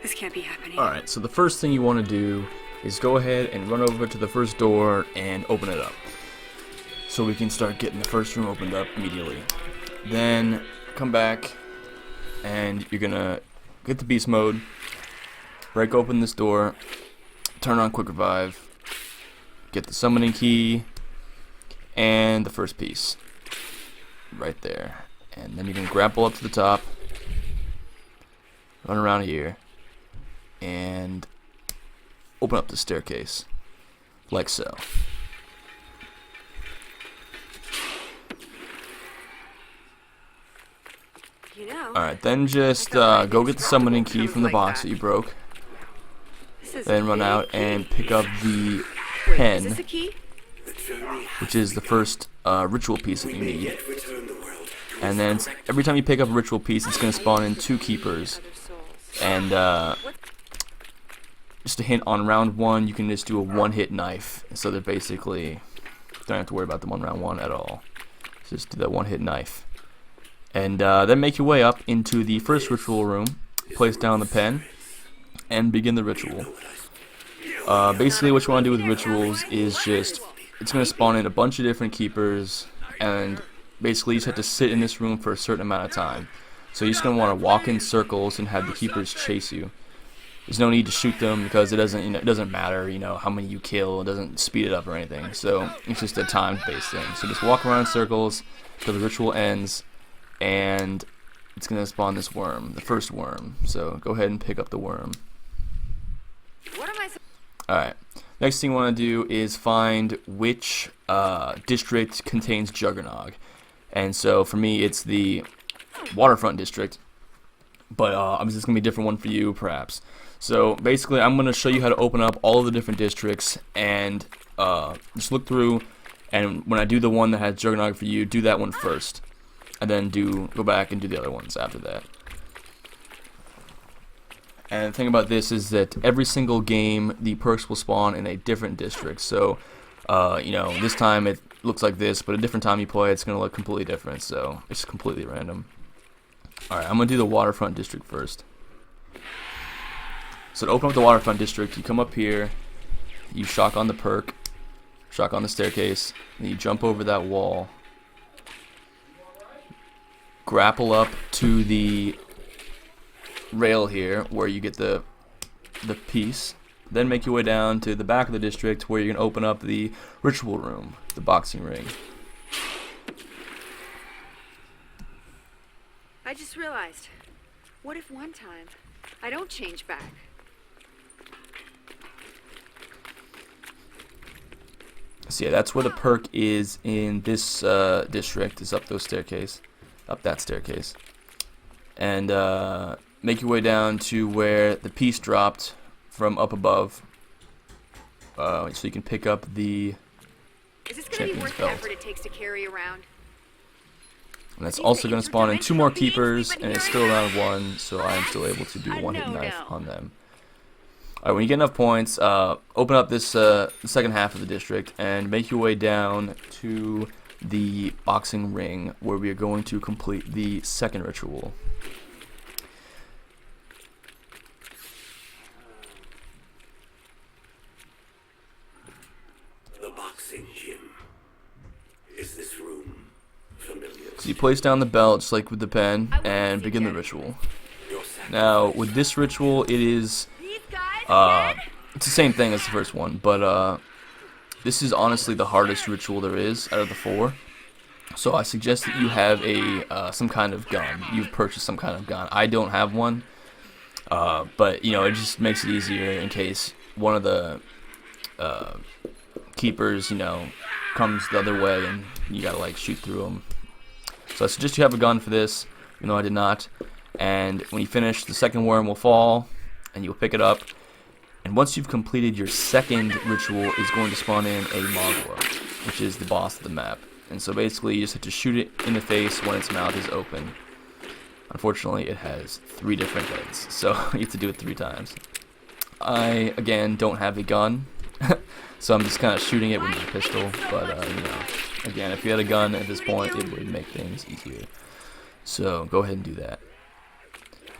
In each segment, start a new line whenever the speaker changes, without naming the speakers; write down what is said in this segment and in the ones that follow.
This can't be happening.
Alright, so the first thing you want to do is go ahead and run over to the first door and open it up. So we can start getting the first room opened up immediately. Then come back and you're gonna get the beast mode, break open this door, turn on quick revive, get the summoning key, and the first piece right there. And then you can grapple up to the top, run around here, and open up the staircase like so.
You know,
Alright, then just go get the summoning key from the box that you broke. Then run out and pick up the
Wait,
pen,
is this a key?
which is the first ritual piece that you need. And then every time you pick up a ritual piece, it's going to spawn in 2 keepers. And just a hint, on round 1, you can just do a one-hit knife. So they're basically, don't have to worry about them on round 1 at all. Just do that one-hit knife. And then make your way up into the first ritual room, place down the pen, and begin the ritual. Basically what you want to do with rituals is just, it's going to spawn in a bunch of different keepers, and basically you just have to sit in this room for a certain amount of time. So you're just going to want to walk in circles and have the keepers chase you. There's no need to shoot them because it doesn't, it doesn't matter, how many you kill. It doesn't speed it up or anything. So it's just a time-based thing. So just walk around in circles till the ritual ends, and it's going to spawn this worm, the first worm. So go ahead and pick up the worm.
What am I?
Alright, next thing you want to do is find which district contains Juggernog. And so for me, it's the Waterfront district, but obviously it's going to be a different one for you, perhaps. So basically, I'm going to show you how to open up all of the different districts, and just look through, and when I do the one that has Juggernog for you, do that one first, and then go back and do the other ones after that. And the thing about this is that every single game, the perks will spawn in a different district. So, this time it looks like this, but a different time you play, it's going to look completely different. So, it's completely random. Alright, I'm going to do the Waterfront district first. So, to open up the Waterfront district, you come up here, you shock on the perk, shock on the staircase, and you jump over that wall, grapple up to the rail here where you get the piece, then make your way down to the back of the district where you're going to open up the ritual room, the boxing ring.
I just realized. What if one time I don't change back?
So yeah, that's where the perk is in this district, is up that staircase. And make your way down to where the piece dropped from up above, so you can pick up the
Is this gonna be
champion's
worth the
belt.
effort it takes to carry around?
And that's also going to spawn in 2 more keepers, and it's still round 1, so I am still able to do one-hit knife on them. Alright, when you get enough points, open up this second half of the district, and make your way down to the boxing ring, where we are going to complete the second ritual.
The boxing gym. Is this room familiar?
So you place down the belt, just like with the pen, and begin the ritual. Now, with this ritual, it is, it's the same thing as the first one, but this is honestly the hardest ritual there is out of the 4. So I suggest that you have some kind of gun. You've purchased some kind of gun. I don't have one, but it just makes it easier in case one of the keepers, comes the other way and you gotta like shoot through them. So I suggest you have a gun for this, even though I did not. And when you finish, the second worm will fall, and you'll pick it up. And once you've completed your second ritual, is going to spawn in a Mogwai, which is the boss of the map. And so basically, you just have to shoot it in the face when its mouth is open. Unfortunately, it has 3 different heads, so you have to do it 3 times. I, again, don't have a gun, so I'm just kind of shooting it with my pistol. But, again, if you had a gun at this point, it would make things easier. So go ahead and do that.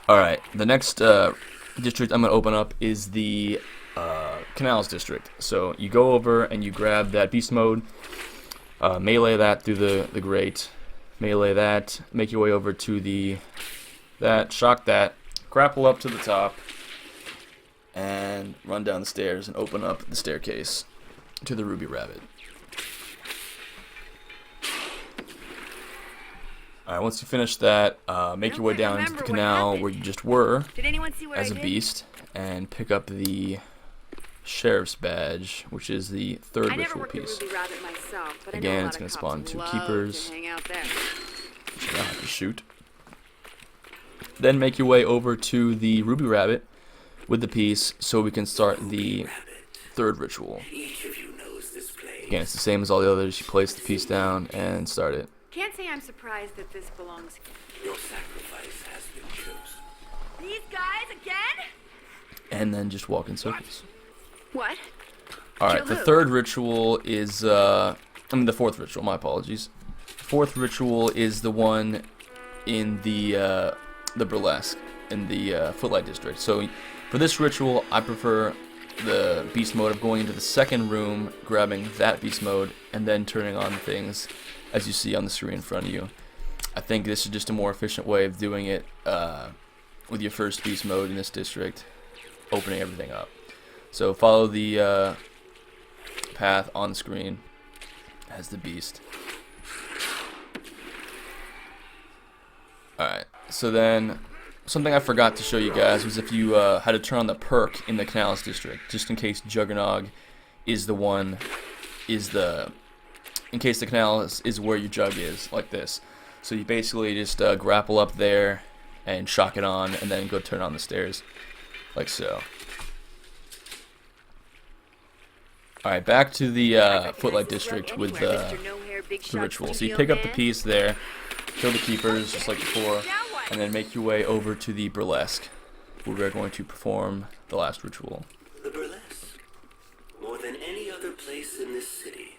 Alright, the next district I'm going to open up is the Canals district. So you go over and you grab that beast mode, melee that through the grate, melee that, make your way over to that, shock that, grapple up to the top, and run down the stairs and open up the staircase to the Ruby Rabbit. Alright, once you finish that, make your way down to the canal where you just were
Did anyone see what
as
I
a
did?
beast, and pick up the Sheriff's Badge, which is the third
I never
ritual
worked
piece.
the Ruby Rabbit myself, but
Again,
I know
it's
a
gonna
lot of
spawn
cops
two
love
keepers.
to hang out there.
Which you now have to shoot. Then make your way over to the Ruby Rabbit with the piece so we can start the third ritual.
Each of you knows this place.
Again, it's the same as all the others. You place the piece down and start it.
Can't say I'm surprised that this belongs.
Your sacrifice has been chosen.
These guys again?
And then just walk in circles.
What?
Alright,
Kill
the
who?
third ritual is, the fourth ritual, my apologies. Fourth ritual is the one in the burlesque, in the Footlight District. So, for this ritual, I prefer the beast mode of going into the second room, grabbing that beast mode, and then turning on things as you see on the screen in front of you. I think this is just a more efficient way of doing it with your first beast mode in this district, opening everything up. So follow the path on the screen as the beast. Alright, so then something I forgot to show you guys was if you had to turn on the perk in the Canals district, just in case Juggernog is the one, in case the canal is where your jug is, like this. So you basically just grapple up there and shock it on, and then go turn on the stairs, like so. Alright, back to the Footlight District with the ritual. So you pick up the piece there, kill the keepers just like before, and then make your way over to the burlesque, where we're going to perform the last ritual.
The burlesque. More than any other place in this city,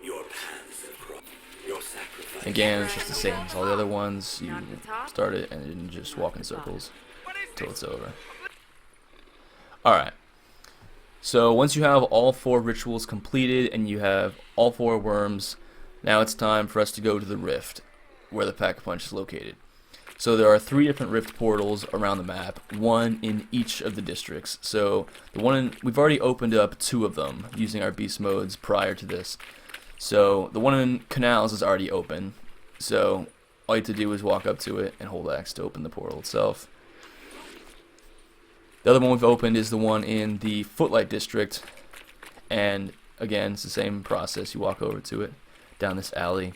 your paths have crossed. Your sacrifice.
Again, it's just the same as all the other ones. You start it and then just walk in circles until it's over. Alright. So once you have all 4 rituals completed and you have all 4 worms, now it's time for us to go to the rift, where the Pack-a-Punch is located. So there are 3 different rift portals around the map, 1 in each of the districts. So we've already opened up 2 of them using our beast modes prior to this. So the one in Canals is already open. So all you have to do is walk up to it and hold X to open the portal itself. The other one we've opened is the one in the Footlight District, and again it's the same process. You walk over to it, down this alley,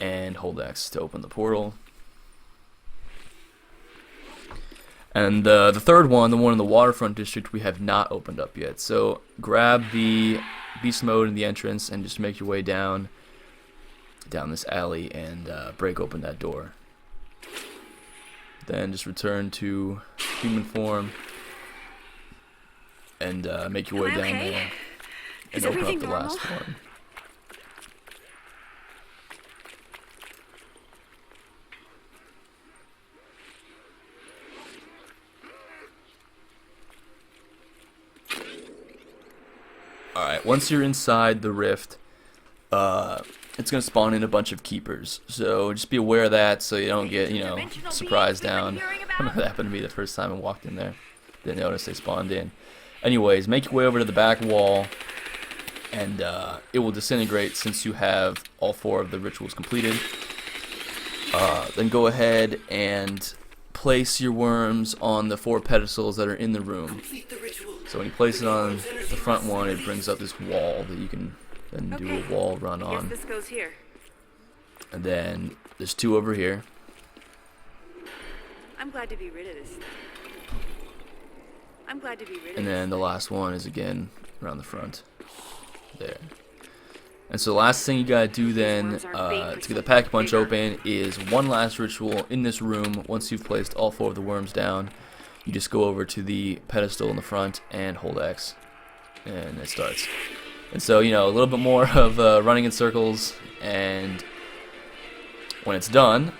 and hold X to open the portal. And the third one, the one in the Waterfront District, we have not opened up yet. So grab the beast mode in the entrance and just make your way down this alley and break open that door. Then just return to human form and make your way
Am I
down
okay?
there and
Is
open up
everything
the last
normal?
one. Alright, once you're inside the rift, it's going to spawn in a bunch of keepers. So just be aware of that so you don't get, surprised down. That happened to me the first time I walked in there. Didn't notice they spawned in. Anyways, make your way over to the back wall, and it will disintegrate since you have all 4 of the rituals completed. Then go ahead and place your worms on the 4 pedestals that are in the room.
Complete the ritual.
So when you place it on the front one, it brings up this wall that you can then do a wall run
Guess
on.
this goes here.
And then there's 2 over here.
I'm glad to be rid of this. I'm glad to be rid of
And
this.
then the last one is again around the front. There. And so the last thing you gotta do then to get the Pack-a-Punch open is one last ritual in this room. Once you've placed all 4 of the worms down, you just go over to the pedestal in the front and hold X. And it starts. And so, a little bit more of running in circles, and when it's done,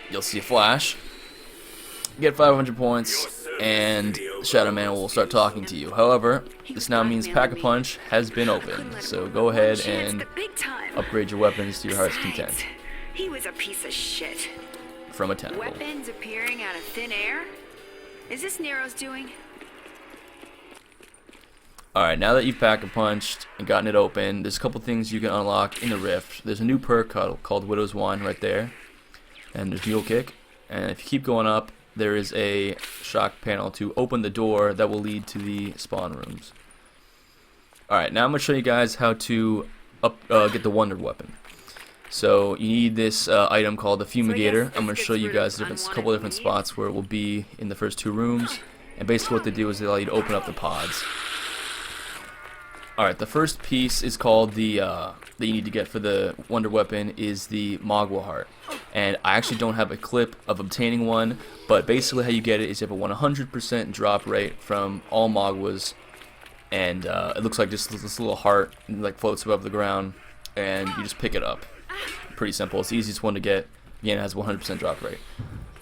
you'll see a flash. get 500 points, and Shadow Man will start talking to you. However, this now means Pack-a-Punch has been opened, so go ahead and upgrade your weapons to your heart's content.
He was a piece of shit.
From a tentacle.
Weapons appearing out of thin air? Is this Nero's doing?
Alright, now that you've Pack-a-Punched and gotten it open, there's a couple things you can unlock in the Rift. There's a new perk called Widow's Wine right there, and there's Mule Kick. And if you keep going up, there is a shock panel to open the door that will lead to the spawn rooms. Alright, now I'm going to show you guys how to get the Wonder Weapon. So you need this item called the Fumigator. I'm going to show you guys a couple different spots where it will be in the first 2 rooms. And basically what they do is they allow you to open up the pods. Alright, the first piece is called that you need to get for the Wonder Weapon is the Magua Heart. And I actually don't have a clip of obtaining one, but basically how you get it is you have a 100% drop rate from all Maguas, and it looks like just this little heart like floats above the ground, and you just pick it up. Pretty simple. It's the easiest one to get. Again, it has 100% drop rate.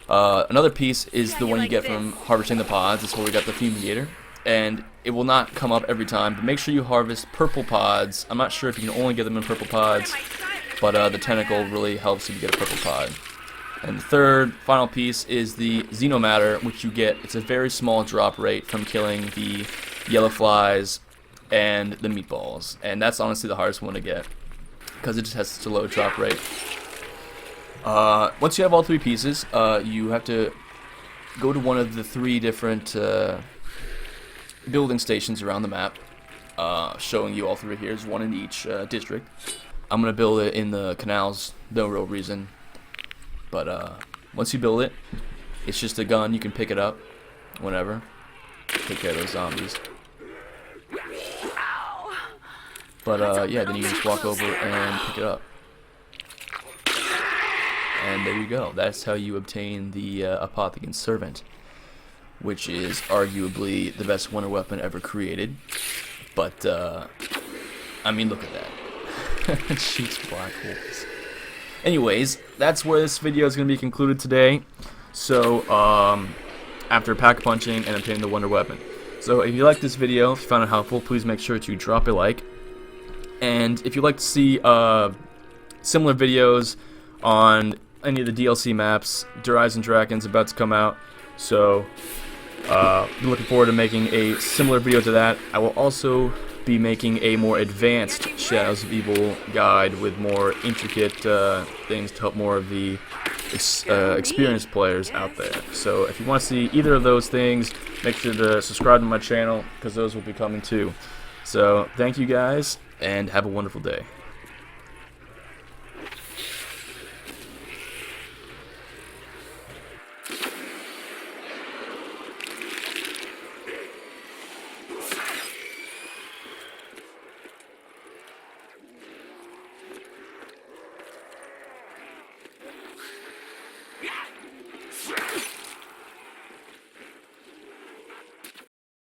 Another piece is the one you get from harvesting the pods. That's where we got the Fumigator. And it will not come up every time, but make sure you harvest purple pods. I'm not sure if you can only get them in purple pods, but the tentacle really helps if you get a purple pod. And the third, final piece is the Xenomatter, which you get. It's a very small drop rate from killing the yellow flies and the meatballs. And that's honestly the hardest one to get, because it just has such a low drop rate. Once you have all 3 pieces, you have to go to one of the 3 different building stations around the map, showing you all 3 here. There's 1 in each district. I'm gonna build it in the canals, no real reason, but once you build it, it's just a gun. You can pick it up whenever. Take care of those zombies. But yeah, then you just walk over and pick it up, and there you go. That's how you obtain the Apothicon Servant, which is arguably the best wonder weapon ever created. But, I mean, look at that. It shoots black holes. Anyways, that's where this video is going to be concluded today. So, after Pack-a-Punching and obtaining the wonder weapon. So, if you liked this video, if you found it helpful, please make sure to drop a like. And if you'd like to see similar videos on any of the DLC maps, Horizon Dragon's about to come out. So, I'm looking forward to making a similar video to that. I will also be making a more advanced Shadows of Evil guide with more intricate things to help more of the experienced players out there. So if you want to see either of those things, make sure to subscribe to my channel, because those will be coming too. So thank you guys, and have a wonderful day.